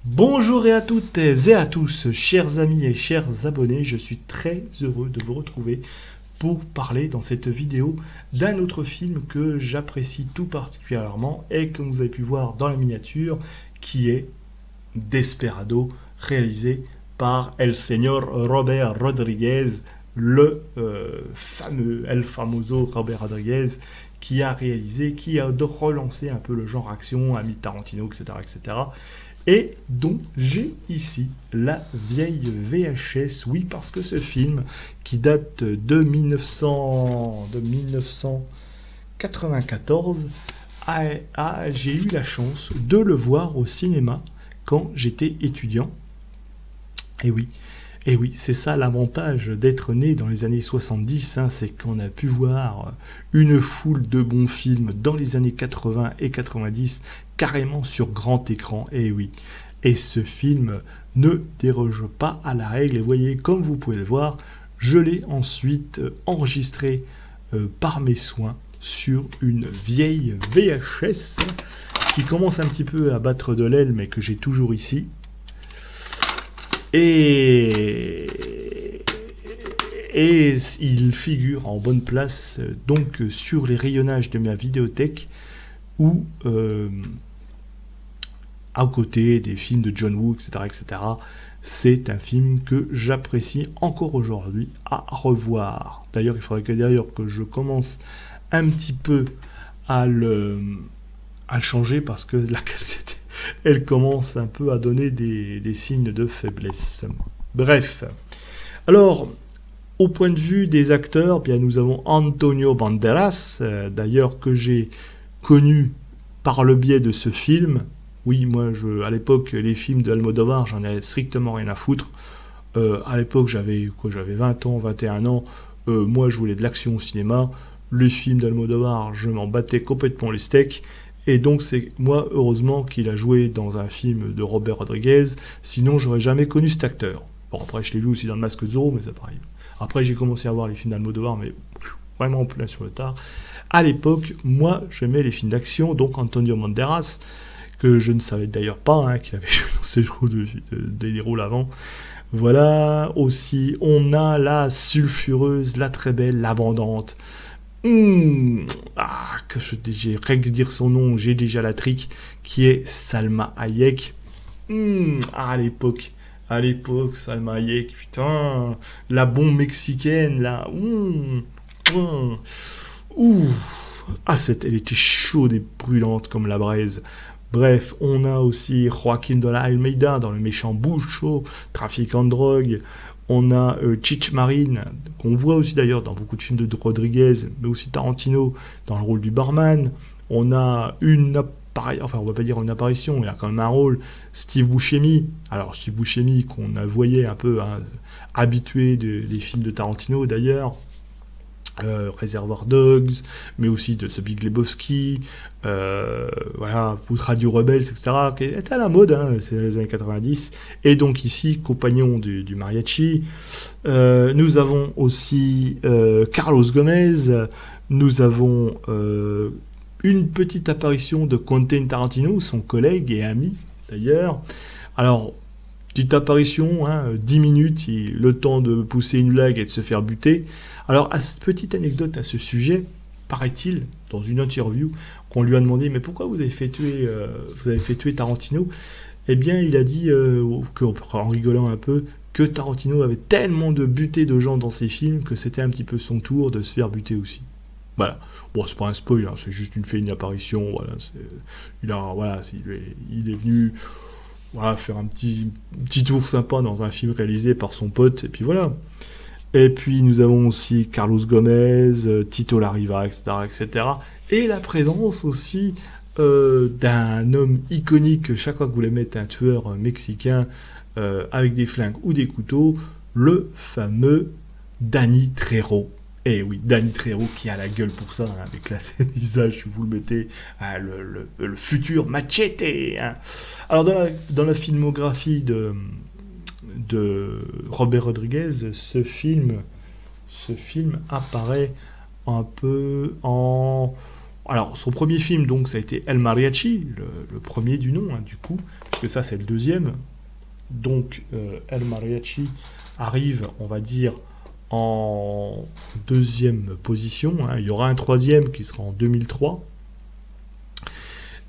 Bonjour et à toutes et à tous, chers amis et chers abonnés, je suis très heureux de vous retrouver pour parler dans cette vidéo d'un autre film que j'apprécie tout particulièrement et comme vous avez pu voir dans la miniature, qui est Desperado, réalisé par El Señor Robert Rodriguez, le fameux El Famoso Robert Rodriguez, qui a relancé un peu le genre action, ami Tarantino, etc., etc., et dont j'ai ici la vieille VHS, oui, parce que ce film, qui date de 1994, j'ai eu la chance de le voir au cinéma quand j'étais étudiant. Et oui, et oui, c'est ça l'avantage d'être né dans les années 70, hein, c'est qu'on a pu voir une foule de bons films dans les années 80 et 90, carrément sur grand écran, et oui. Et ce film ne déroge pas à la règle, et voyez, comme vous pouvez le voir, je l'ai ensuite enregistré par mes soins sur une vieille VHS qui commence un petit peu à battre de l'aile, mais que j'ai toujours ici. Et, et il figure en bonne place donc sur les rayonnages de ma vidéothèque ou à côté des films de John Woo, etc., etc. C'est un film que j'apprécie encore aujourd'hui à revoir. D'ailleurs, il faudrait que je commence un petit peu à le, à le changer parce que la cassette, elle commence un peu à donner des signes de faiblesse. Bref. Alors, au point de vue des acteurs, bien, nous avons Antonio Banderas, d'ailleurs que j'ai connu par le biais de ce film. Oui, moi, à l'époque, les films de Almodovar, j'en avais strictement rien à foutre. À l'époque, j'avais 20 ans, 21 ans. Moi, je voulais de l'action au cinéma. Les films d'Almodovar, je m'en battais complètement les steaks. Et donc, c'est moi, heureusement, qu'il a joué dans un film de Robert Rodriguez. Sinon, j'aurais jamais connu cet acteur. Bon, après, je l'ai vu aussi dans Le Masque de Zorro, mais c'est pareil. Après, j'ai commencé à voir les films d'Almodovar, mais vraiment plein sur le tard. À l'époque, moi, j'aimais les films d'action, donc Antonio Banderas, que je ne savais d'ailleurs pas hein, qu'il avait joué dans ces rôles des rôles avant. Voilà, aussi, on a la sulfureuse, la très belle, l'abondante. J'ai rien que dire son nom, j'ai déjà la trique, qui est Salma Hayek. À l'époque, Salma Hayek, putain, la bombe mexicaine, là. Ouh. Elle était chaude et brûlante comme la braise. Bref, on a aussi Joaquin de la Almeida dans Le Méchant Boucho, trafiquant de drogue. On a Cheech Marin, qu'on voit aussi d'ailleurs dans beaucoup de films de Rodriguez, mais aussi Tarantino dans le rôle du barman. On a enfin on va pas dire une apparition, il a quand même un rôle, Steve Buscemi. Alors Steve Buscemi qu'on a voyé un peu hein, habitué des films de Tarantino d'ailleurs. Reservoir Dogs, mais aussi de The Big Lebowski, voilà, ou Radio Rebels, etc., qui était à la mode, hein, c'est les années 90, et donc ici, compagnon du mariachi. Nous avons aussi Carlos Gomez, nous avons une petite apparition de Quentin Tarantino, son collègue et ami, d'ailleurs. Alors, petite apparition, hein, 10 minutes, le temps de pousser une blague et de se faire buter. Alors, petite anecdote à ce sujet, paraît-il, dans une interview, qu'on lui a demandé « Mais pourquoi vous avez fait tuer Tarantino ?» Eh bien, il a dit, en rigolant un peu, que Tarantino avait tellement de buté de gens dans ses films que c'était un petit peu son tour de se faire buter aussi. Voilà. Bon, c'est pas un spoil, hein, c'est juste une apparition. Voilà, il est venu voilà, faire un petit tour sympa dans un film réalisé par son pote, et puis voilà. Et puis nous avons aussi Carlos Gomez, Tito Larriva, etc., etc. Et la présence aussi d'un homme iconique, chaque fois que vous voulez mettre un tueur mexicain avec des flingues ou des couteaux, le fameux Danny Trejo. Et oui, Danny Trejo qui a la gueule pour ça, hein, avec le visage, si vous le mettez, hein, le futur machete. Hein. Alors dans la filmographie de Robert Rodriguez, ce film apparaît un peu en Alors, son premier film, donc, ça a été El Mariachi, le premier du nom, hein, du coup, parce que ça, c'est le deuxième. Donc, El Mariachi arrive, on va dire, en deuxième position. Hein. Il y aura un troisième qui sera en 2003.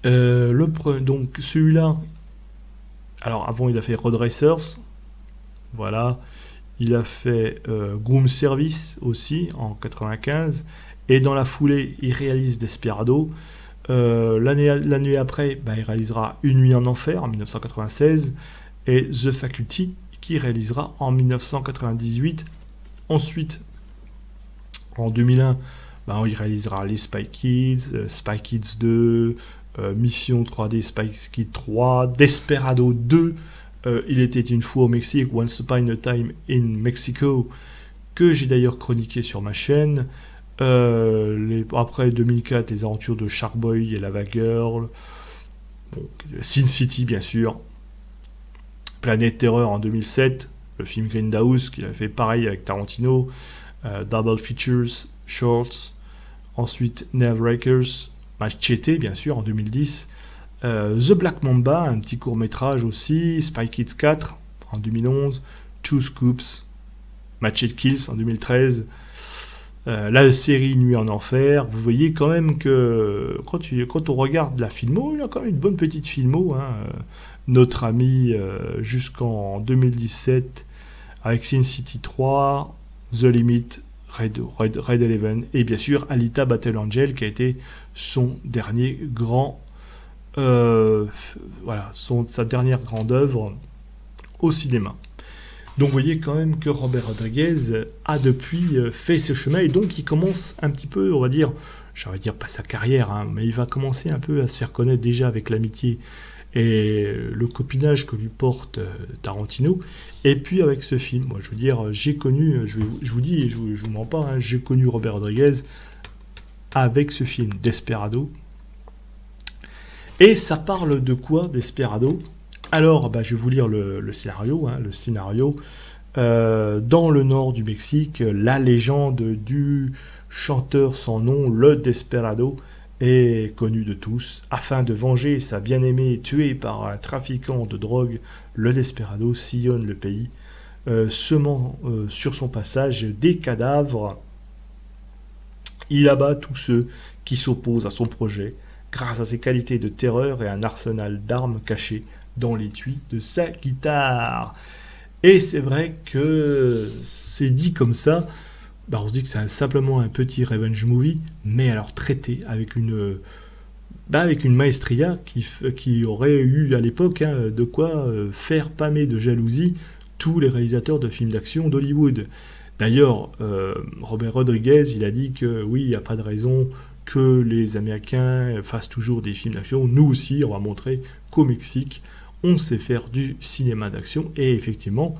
Donc, celui-là, alors, avant, il a fait Road Racers. Voilà. Il a fait Groom Service aussi, en 95. Et dans la foulée, il réalise Desperado. L'année après, il réalisera Une nuit en enfer en 1996 et The Faculty qui réalisera en 1998. Ensuite, en 2001, il réalisera les Spy Kids, Spy Kids 2, Mission 3D Spy Kids 3, Desperado 2, Il était une fois au Mexique, Once Upon a Time in Mexico, que j'ai d'ailleurs chroniqué sur ma chaîne. Après 2004, les aventures de Sharkboy et Lava Girl, Sin City bien sûr, Planète Terreur en 2007, le film Grindhouse qu'il a fait pareil avec Tarantino, Double Features, Shorts, ensuite Nerve-Breakers, Machete bien sûr en 2010, The Black Mamba, un petit court métrage aussi, Spy Kids 4 en 2011, Two Scoops, Machete Kills en 2013, la série Nuit en Enfer. Vous voyez quand même que quand on regarde la filmo, il y a quand même une bonne petite filmo. Hein. Notre ami jusqu'en 2017 avec Sin City 3, The Limit, Red 11 et bien sûr Alita Battle Angel qui a été son dernier grand sa dernière grande œuvre au cinéma. Donc vous voyez quand même que Robert Rodriguez a depuis fait ce chemin et donc il commence un petit peu, on va dire, j'allais dire pas sa carrière, hein, mais il va commencer un peu à se faire connaître déjà avec l'amitié et le copinage que lui porte Tarantino. Et puis avec ce film, moi je veux dire, j'ai connu, je vous dis et je vous mens pas, hein, j'ai connu Robert Rodriguez avec ce film Desperado. Et ça parle de quoi, Desperado ? Alors, je vais vous lire le scénario. Hein, le scénario. Dans le nord du Mexique, la légende du chanteur sans nom, le Desperado, est connue de tous. Afin de venger sa bien-aimée tuée par un trafiquant de drogue, le Desperado sillonne le pays, semant sur son passage des cadavres. Il abat tous ceux qui s'opposent à son projet, grâce à ses qualités de terreur et un arsenal d'armes cachées dans l'étui de sa guitare. Et c'est vrai que c'est dit comme ça, on se dit que c'est simplement un petit revenge movie, mais alors traité avec une maestria qui aurait eu à l'époque de quoi faire pâmer de jalousie tous les réalisateurs de films d'action d'Hollywood. D'ailleurs, Robert Rodriguez, il a dit que oui, il n'y a pas de raison que les Américains fassent toujours des films d'action. Nous aussi, on va montrer qu'au Mexique, on sait faire du cinéma d'action. Et effectivement,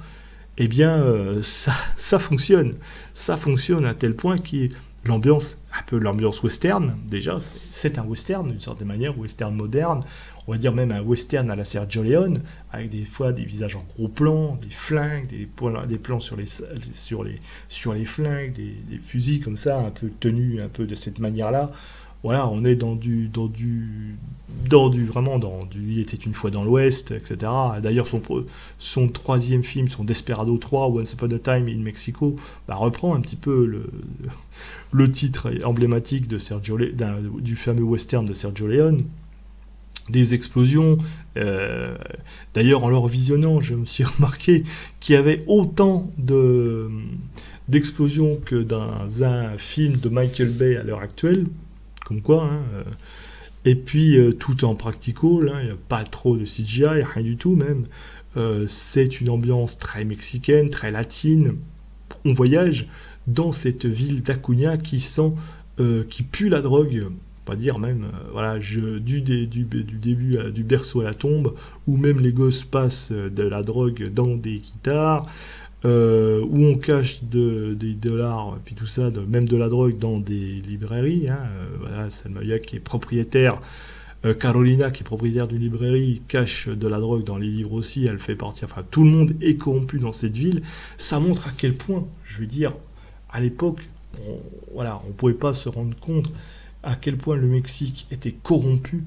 ça fonctionne. Ça fonctionne à tel point que l'ambiance, un peu l'ambiance western, déjà, c'est un western, d'une certaine manière, western moderne. On va dire même un western à la Sergio Leone, avec des fois des visages en gros plans, des flingues, des plans sur les flingues, des fusils comme ça, un peu tenus un peu de cette manière-là. Voilà, on est dans du Il était une fois dans l'Ouest, etc. D'ailleurs, son troisième film, son Desperado 3, Once Upon a Time in Mexico, reprend un petit peu le titre emblématique du fameux western de Sergio Leone. Des explosions. D'ailleurs, en le revisionnant, je me suis remarqué qu'il y avait autant d'explosions que dans un film de Michael Bay à l'heure actuelle. Comme quoi, et puis tout en practical, il n'y a pas trop de CGI, rien du tout même. C'est une ambiance très mexicaine, très latine. On voyage dans cette ville d'Acuña qui pue la drogue, on va dire même, du début du berceau à la tombe, où même les gosses passent de la drogue dans des guitares. Où on cache des dollars, puis tout ça, même de la drogue dans des librairies. Salma Hayek qui est propriétaire, Carolina qui est propriétaire d'une librairie, cache de la drogue dans les livres aussi, elle fait partie, tout le monde est corrompu dans cette ville. Ça montre à quel point, je veux dire, à l'époque, on ne pouvait pas se rendre compte à quel point le Mexique était corrompu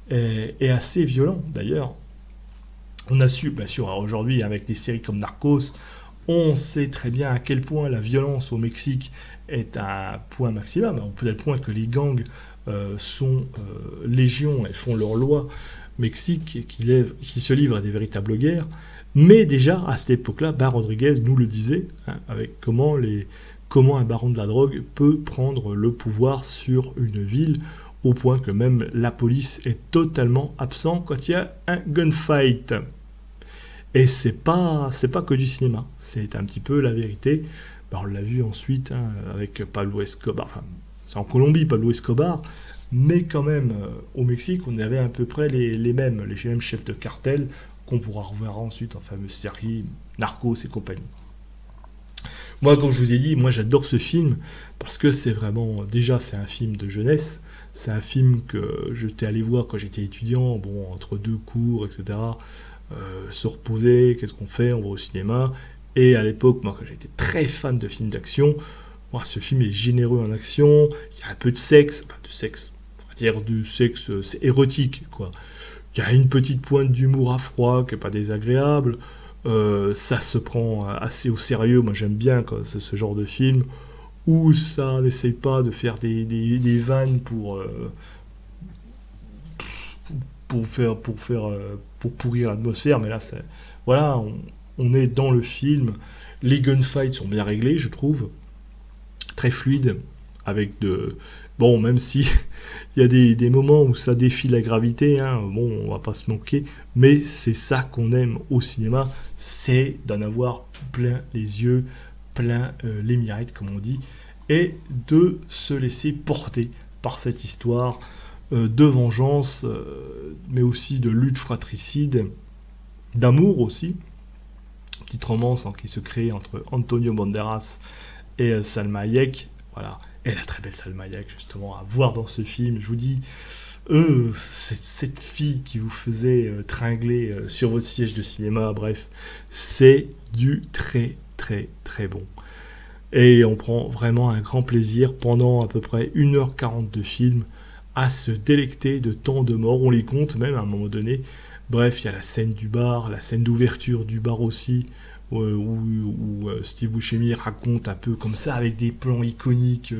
et assez violent. D'ailleurs, on a su, bien sûr, aujourd'hui, avec des séries comme Narcos, on sait très bien à quel point la violence au Mexique est à un point maximum, au tel point que les gangs sont légion et font leur loi Mexique, qui se livrent à des véritables guerres. Mais déjà, à cette époque-là, Rodriguez nous le disait, hein, avec comment un baron de la drogue peut prendre le pouvoir sur une ville, au point que même la police est totalement absente quand il y a un gunfight. Et c'est pas que du cinéma, c'est un petit peu la vérité. On l'a vu ensuite, hein, avec Pablo Escobar, enfin, c'est en Colombie, Pablo Escobar, mais quand même, au Mexique, on avait à peu près les mêmes chefs de cartel qu'on pourra revoir ensuite en fameuse série Narcos et compagnie. Moi, comme je vous ai dit, moi j'adore ce film parce que c'est vraiment, déjà c'est un film de jeunesse, c'est un film que j'étais allé voir quand j'étais étudiant, bon, entre deux cours, etc. Se reposer, qu'est-ce qu'on fait, on va au cinéma. Et à l'époque, moi, quand j'étais très fan de films d'action, moi, ce film est généreux en action, il y a un peu de sexe, on va dire du sexe, c'est érotique, quoi. Il y a une petite pointe d'humour à froid qui n'est pas désagréable. Ça se prend assez au sérieux. Moi, j'aime bien quand c'est ce genre de film où ça n'essaye pas de faire des vannes pour pourrir l'atmosphère. Mais là, voilà, on est dans le film. Les gunfights sont bien réglés, je trouve, très fluides, avec de bon, même si il y a des moments où ça défie la gravité, hein, bon, on va pas se manquer, mais c'est ça qu'on aime au cinéma, c'est d'en avoir plein les yeux, plein les mirettes, comme on dit, et de se laisser porter par cette histoire de vengeance, mais aussi de lutte fratricide, d'amour aussi, petite romance qui se crée entre Antonio Banderas et Salma Hayek, voilà. Et la très belle Salma Hayek, justement, à voir dans ce film. Je vous dis, cette fille qui vous faisait tringler sur votre siège de cinéma, bref, c'est du très, très, très bon. Et on prend vraiment un grand plaisir pendant à peu près 1h40 de film à se délecter de tant de morts. On les compte même à un moment donné. Bref, il y a la scène du bar, la scène d'ouverture du bar aussi, où Steve Buscemi raconte un peu comme ça, avec des plans iconiques,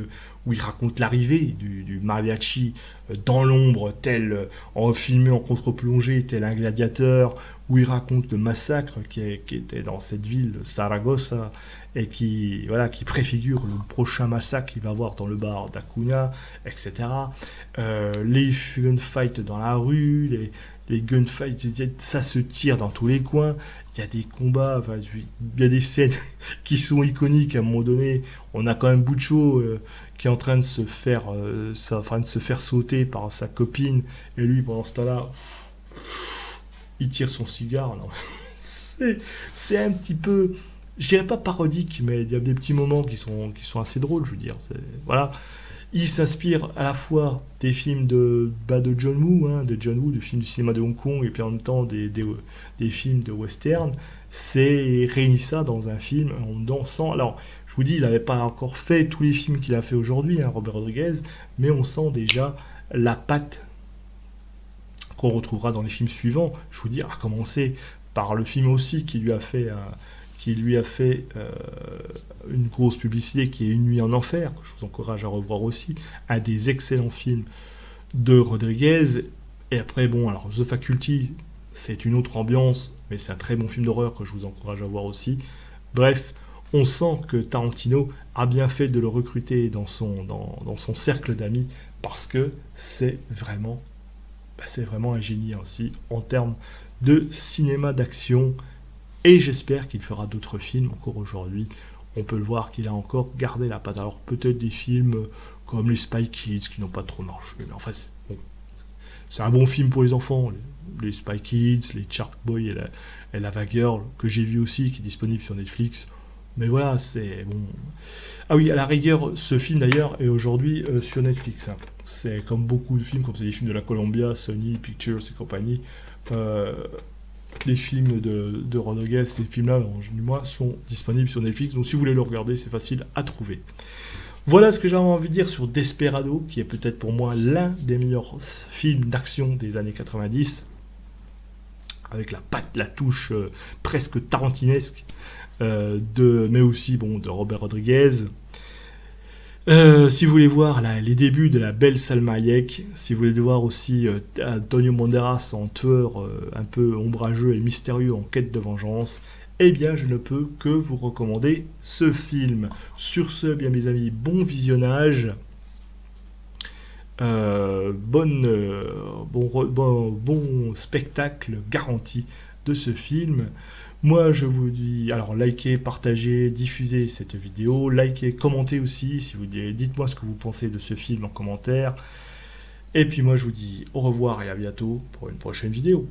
où il raconte l'arrivée du mariachi dans l'ombre, filmé en contre-plongée, tel un gladiateur, où il raconte le massacre qui était dans cette ville, Saragossa, et qui préfigure le prochain massacre qu'il va avoir dans le bar d'Acuna, etc. Les gunfights dans la rue, les gunfights, ça se tire dans tous les coins. Il y a des combats, il y a des scènes qui sont iconiques. À un moment donné, on a quand même Buccio qui est en train de se faire sauter par sa copine, et lui, pendant ce temps-là, il tire son cigare. Non. c'est un petit peu, je dirais pas parodique, mais il y a des petits moments qui sont assez drôles, je veux dire. Voilà. Il s'inspire à la fois des films de John Woo, du film du cinéma de Hong Kong, et puis en même temps des films de western. C'est réuni ça dans un film en dansant. Alors, je vous dis, il n'avait pas encore fait tous les films qu'il a fait aujourd'hui, Robert Rodriguez, mais on sent déjà la patte qu'on retrouvera dans les films suivants. Je vous dis, à commencer par le film aussi qui lui a fait une grosse publicité, qui est Une nuit en enfer, que je vous encourage à revoir aussi, un des excellents films de Rodriguez. Et après, bon, alors The Faculty, c'est une autre ambiance, mais c'est un très bon film d'horreur que je vous encourage à voir aussi. Bref, on sent que Tarantino a bien fait de le recruter dans son cercle d'amis, parce que c'est vraiment un génie aussi en termes de cinéma d'action. Et j'espère qu'il fera d'autres films encore aujourd'hui. On peut le voir qu'il a encore gardé la patte. Alors peut-être des films comme les Spy Kids qui n'ont pas trop marché. Mais enfin, c'est un bon film pour les enfants. Les Spy Kids, les Shark Boy et la Girl, que j'ai vu aussi, qui est disponible sur Netflix. Mais voilà, c'est bon. Ah oui, à la rigueur, ce film d'ailleurs est aujourd'hui sur Netflix. C'est comme beaucoup de films, comme c'est des films de la Columbia, Sony Pictures et compagnie. Les films de Rodriguez, ces films-là, du moins, sont disponibles sur Netflix. Donc si vous voulez le regarder, c'est facile à trouver. Voilà ce que j'avais envie de dire sur Desperado, qui est peut-être pour moi l'un des meilleurs films d'action des années 90, avec la patte, la touche presque tarantinesque, mais aussi bon, de Robert Rodriguez. Si vous voulez voir les débuts de la belle Salma Hayek, si vous voulez voir aussi Antonio Banderas en tueur un peu ombrageux et mystérieux en quête de vengeance, eh bien je ne peux que vous recommander ce film. Sur ce, bien mes amis, bon visionnage, bon spectacle garanti de ce film. Moi, je vous dis, alors likez, partagez, diffusez cette vidéo, likez, commentez aussi, si vous dites-moi ce que vous pensez de ce film en commentaire. Et puis moi, je vous dis au revoir et à bientôt pour une prochaine vidéo.